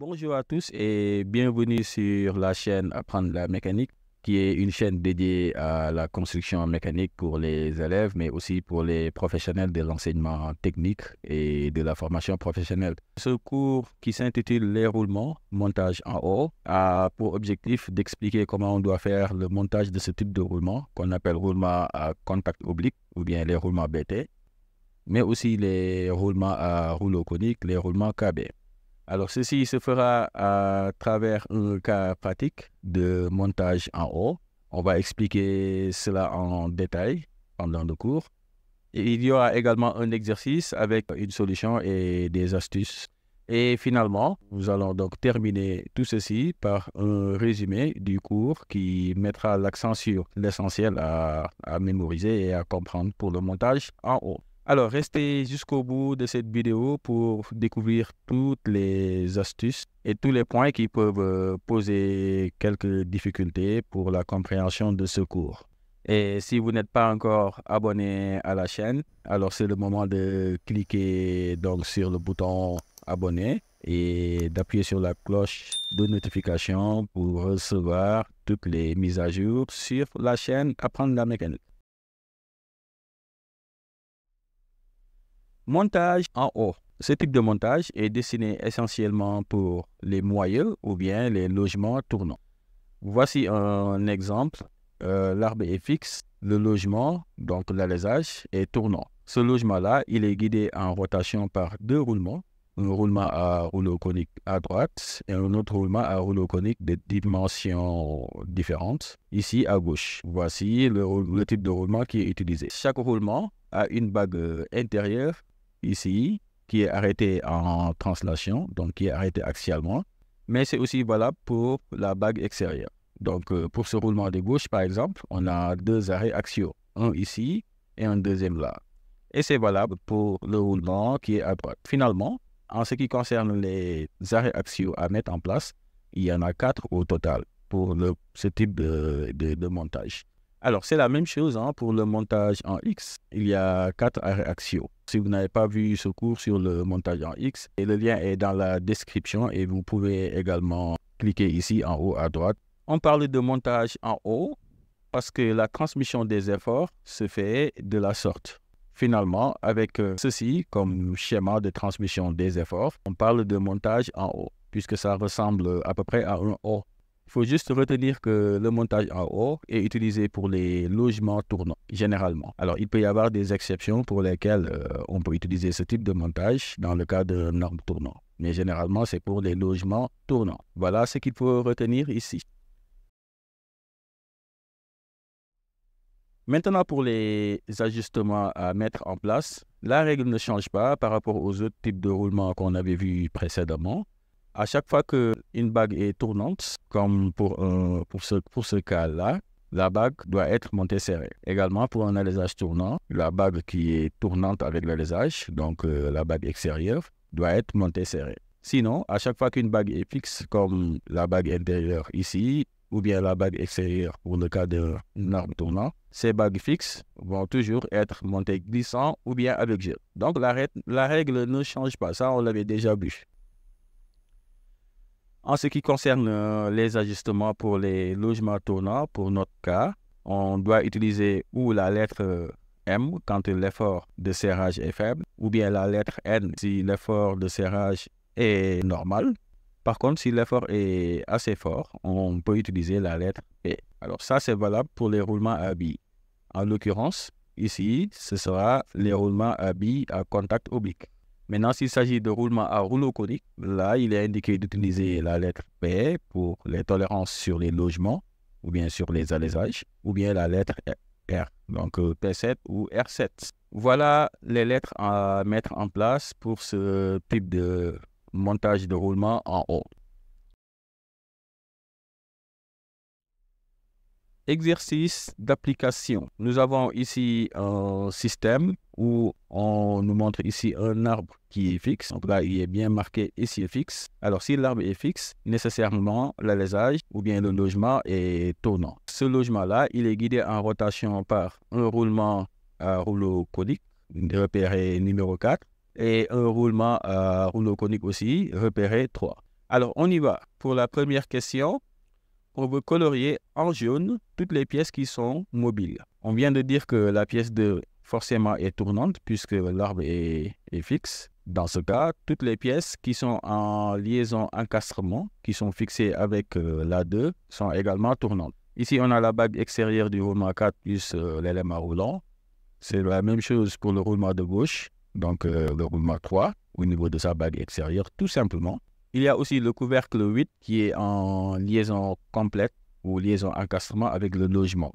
Bonjour à tous et bienvenue sur la chaîne Apprendre la mécanique, qui est une chaîne dédiée à la construction mécanique pour les élèves, mais aussi pour les professionnels de l'enseignement technique et de la formation professionnelle. Ce cours qui s'intitule Les roulements, montage en haut, a pour objectif d'expliquer comment on doit faire le montage de ce type de roulement, qu'on appelle roulement à contact oblique ou bien les roulements BT, mais aussi les roulements à rouleau conique, les roulements KB. Alors, ceci se fera à travers un cas pratique de montage en haut. On va expliquer cela en détail pendant le cours. Et il y aura également un exercice avec une solution et des astuces. Et finalement, nous allons donc terminer tout ceci par un résumé du cours qui mettra l'accent sur l'essentiel à mémoriser et à comprendre pour le montage en haut. Alors, restez jusqu'au bout de cette vidéo pour découvrir toutes les astuces et tous les points qui peuvent poser quelques difficultés pour la compréhension de ce cours. Et si vous n'êtes pas encore abonné à la chaîne, alors c'est le moment de cliquer donc sur le bouton abonner et d'appuyer sur la cloche de notification pour recevoir toutes les mises à jour sur la chaîne Apprendre la mécanique. Montage en haut. Ce type de montage est destiné essentiellement pour les moyeux ou bien les logements tournants. Voici un exemple. L'arbre est fixe, le logement, donc l'alésage, est tournant. Ce logement-là, il est guidé en rotation par deux roulements. Un roulement à rouleau conique à droite et un autre roulement à rouleau conique de dimensions différentes, ici à gauche. Voici le type de roulement qui est utilisé. Chaque roulement a une bague intérieure ici, qui est arrêté en translation, donc qui est arrêté axialement, mais c'est aussi valable pour la bague extérieure. Donc, pour ce roulement de gauche, par exemple, on a deux arrêts axiaux, un ici et un deuxième là. Et c'est valable pour le roulement qui est à droite. Finalement, en ce qui concerne les arrêts axiaux à mettre en place, il y en a 4 au total pour ce type de montage. Alors, c'est la même chose pour le montage en X. Il y a 4 arrêts axiaux. Si vous n'avez pas vu ce cours sur le montage en X, le lien est dans la description et vous pouvez également cliquer ici en haut à droite. On parle de montage en haut parce que la transmission des efforts se fait de la sorte. Finalement, avec ceci comme schéma de transmission des efforts, on parle de montage en haut puisque ça ressemble à peu près à un O. Il faut juste retenir que le montage en haut est utilisé pour les logements tournants, généralement. Alors, il peut y avoir des exceptions pour lesquelles on peut utiliser ce type de montage dans le cas d'un arbre tournant. Mais généralement, c'est pour les logements tournants. Voilà ce qu'il faut retenir ici. Maintenant, pour les ajustements à mettre en place, la règle ne change pas par rapport aux autres types de roulements qu'on avait vus précédemment. À chaque fois qu'une bague est tournante, comme pour ce cas-là, la bague doit être montée serrée. Également, pour un alésage tournant, la bague qui est tournante avec l'alésage, donc la bague extérieure, doit être montée serrée. Sinon, à chaque fois qu'une bague est fixe, comme la bague intérieure ici, ou bien la bague extérieure pour le cas d'un arbre tournant, ces bagues fixes vont toujours être montées glissant ou bien avec gel. Donc, la règle ne change pas. Ça, on l'avait déjà vu. En ce qui concerne les ajustements pour les logements tournants, pour notre cas, on doit utiliser ou la lettre M quand l'effort de serrage est faible, ou bien la lettre N si l'effort de serrage est normal. Par contre, si l'effort est assez fort, on peut utiliser la lettre P. Alors ça, c'est valable pour les roulements à billes. En l'occurrence, ici, ce sera les roulements à billes à contact oblique. Maintenant, s'il s'agit de roulement à rouleau conique, là, il est indiqué d'utiliser la lettre P pour les tolérances sur les logements, ou bien sur les alésages, ou bien la lettre R, donc P7 ou R7. Voilà les lettres à mettre en place pour ce type de montage de roulement en haut. Exercice d'application. Nous avons ici un système où on nous montre ici un arbre qui est fixe. Donc là, il est bien marqué ici fixe. Alors, si l'arbre est fixe, nécessairement, l'alésage ou bien le logement est tournant. Ce logement-là, il est guidé en rotation par un roulement à rouleau conique, repéré numéro 4, et un roulement à rouleau conique aussi, repéré 3. Alors, on y va. Pour la première question, on veut colorier en jaune toutes les pièces qui sont mobiles. On vient de dire que la pièce 2, forcément, est tournante puisque l'arbre est fixe. Dans ce cas, toutes les pièces qui sont en liaison encastrement, qui sont fixées avec la 2, sont également tournantes. Ici, on a la bague extérieure du roulement 4 plus l'élément roulant. C'est la même chose pour le roulement de gauche, donc le roulement 3, au niveau de sa bague extérieure, tout simplement. Il y a aussi le couvercle 8 qui est en liaison complète ou liaison encastrement avec le logement.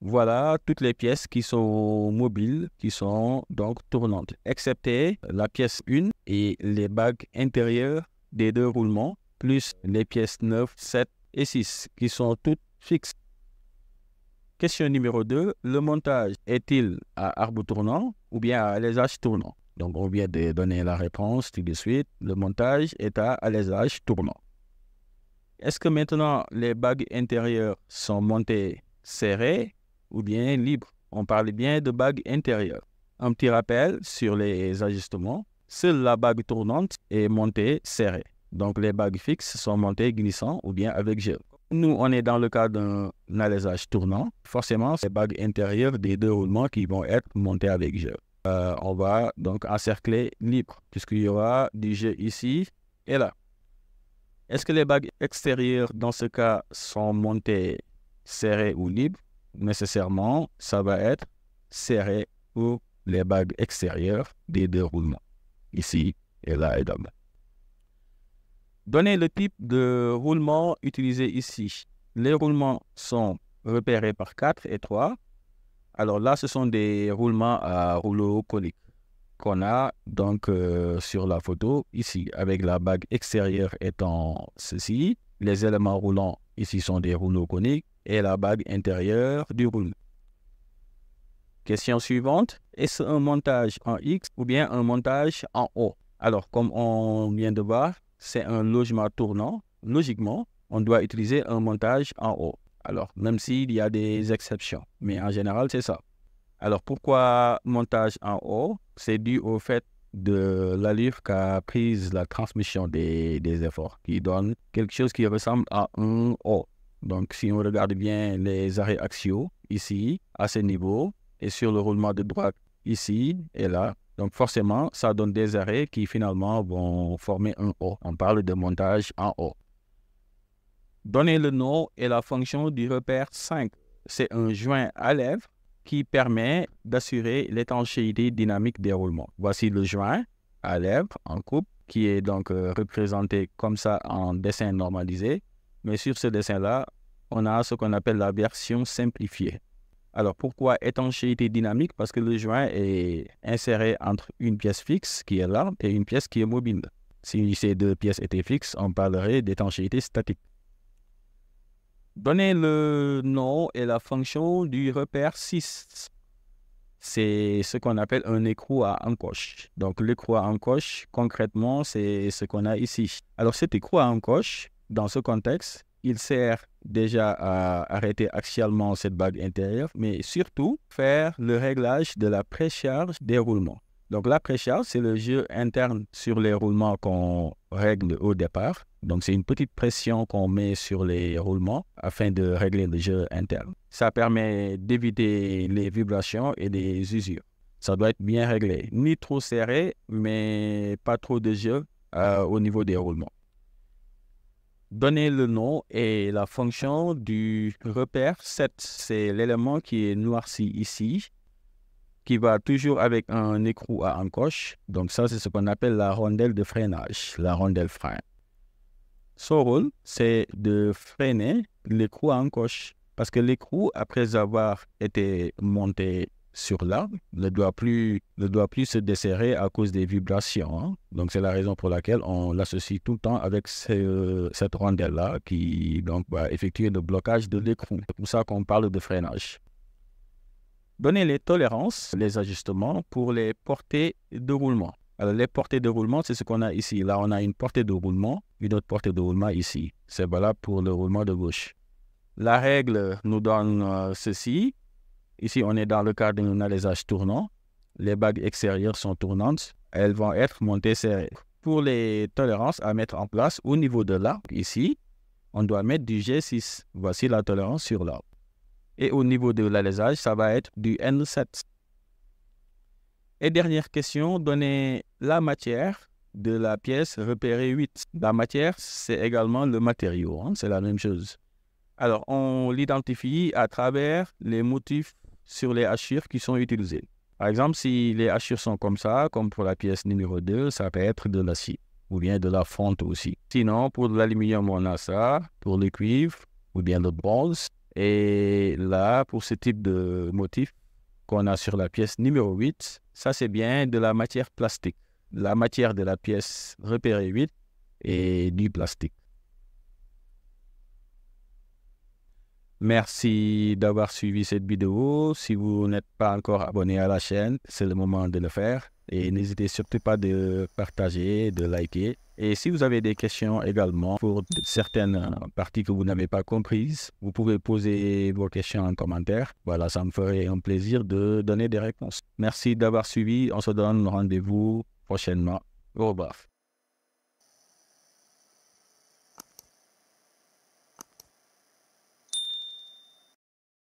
Voilà toutes les pièces qui sont mobiles, qui sont donc tournantes, excepté la pièce 1 et les bagues intérieures des 2 roulements, plus les pièces 9, 7 et 6 qui sont toutes fixes. Question numéro 2, le montage est-il à arbre tournant ou bien à alésage tournant? Donc, on vient de donner la réponse tout de suite. Le montage est à alésage tournant. Est-ce que maintenant les bagues intérieures sont montées serrées ou bien libres? On parle bien de bagues intérieures. Un petit rappel sur les ajustements. Seule la bague tournante est montée serrée. Donc, les bagues fixes sont montées glissant ou bien avec gel. Nous, on est dans le cas d'un alésage tournant. Forcément, c'est les bagues intérieures des 2 roulements qui vont être montées avec gel. On va donc encercler libre, puisqu'il y aura du jeu ici et là. Est-ce que les bagues extérieures, dans ce cas, sont montées serrées ou libres? Nécessairement, ça va être serré pour les bagues extérieures des 2 roulements, ici et là également. Donnez le type de roulement utilisé ici. Les roulements sont repérés par 4 et 3. Alors là, ce sont des roulements à rouleau conique qu'on a donc sur la photo ici, avec la bague extérieure étant ceci. Les éléments roulants ici sont des rouleaux coniques et la bague intérieure du rouleau. Question suivante, est-ce un montage en X ou bien un montage en O? Alors, comme on vient de voir, c'est un logement tournant. Logiquement, on doit utiliser un montage en O. Alors, même s'il y a des exceptions, mais en général, c'est ça. Alors, pourquoi montage en O? C'est dû au fait de l'allure qu'a prise la transmission des efforts, qui donne quelque chose qui ressemble à un O. Donc, si on regarde bien les arrêts axiaux, ici, à ce niveau, et sur le roulement de droite, ici et là, donc forcément, ça donne des arrêts qui finalement vont former un O. On parle de montage en O. Donnez le nom et la fonction du repère 5. C'est un joint à lèvres qui permet d'assurer l'étanchéité dynamique des roulements. Voici le joint à lèvres en coupe qui est donc représenté comme ça en dessin normalisé. Mais sur ce dessin-là, on a ce qu'on appelle la version simplifiée. Alors, pourquoi étanchéité dynamique? Parce que le joint est inséré entre une pièce fixe qui est là et une pièce qui est mobile. Si ces 2 pièces étaient fixes, on parlerait d'étanchéité statique. Donnez le nom et la fonction du repère 6. C'est ce qu'on appelle un écrou à encoche. Donc, l'écrou à encoche, concrètement, c'est ce qu'on a ici. Alors, cet écrou à encoche, dans ce contexte, il sert déjà à arrêter axialement cette bague intérieure, mais surtout faire le réglage de la précharge des roulements. Donc la précharge, c'est le jeu interne sur les roulements qu'on règle au départ. Donc c'est une petite pression qu'on met sur les roulements afin de régler le jeu interne. Ça permet d'éviter les vibrations et les usures. Ça doit être bien réglé, ni trop serré, mais pas trop de jeu au niveau des roulements. Donnez le nom et la fonction du repère 7. C'est l'élément qui est noirci ici, qui va toujours avec un écrou à encoche. Donc ça, c'est ce qu'on appelle la rondelle de freinage, la rondelle frein. Son rôle, c'est de freiner l'écrou à encoche. Parce que l'écrou, après avoir été monté sur l'arbre, ne doit plus se desserrer à cause des vibrations. Donc, c'est la raison pour laquelle on l'associe tout le temps avec cette rondelle-là qui donc, va effectuer le blocage de l'écrou. C'est pour ça qu'on parle de freinage. Donnez les tolérances, les ajustements pour les portées de roulement. Alors, les portées de roulement, c'est ce qu'on a ici. Là, on a une portée de roulement, une autre portée de roulement ici. C'est valable pour le roulement de gauche. La règle nous donne ceci. Ici, on est dans le cas d'un alésage tournant. Les bagues extérieures sont tournantes. Elles vont être montées serrées. pour les tolérances à mettre en place au niveau de l'arbre, ici, on doit mettre du G6. Voici la tolérance sur l'arbre. Et au niveau de l'alésage, ça va être du N7. Et dernière question, donnez la matière de la pièce repérée 8. La matière, c'est également le matériau, c'est la même chose. Alors, on l'identifie à travers les motifs sur les hachures qui sont utilisés. Par exemple, si les hachures sont comme ça, comme pour la pièce numéro 2, ça peut être de l'acier ou bien de la fonte aussi. Sinon, pour l'aluminium, on a ça, pour le cuivre ou bien le bronze. Et là, pour ce type de motif qu'on a sur la pièce numéro 8, ça c'est bien de la matière plastique. La matière de la pièce repérée 8 est du plastique. Merci d'avoir suivi cette vidéo. Si vous n'êtes pas encore abonné à la chaîne, c'est le moment de le faire. Et n'hésitez surtout pas de partager, de liker. Et si vous avez des questions également pour certaines parties que vous n'avez pas comprises, vous pouvez poser vos questions en commentaire. Voilà, ça me ferait un plaisir de donner des réponses. Merci d'avoir suivi. On se donne rendez-vous prochainement. Au revoir.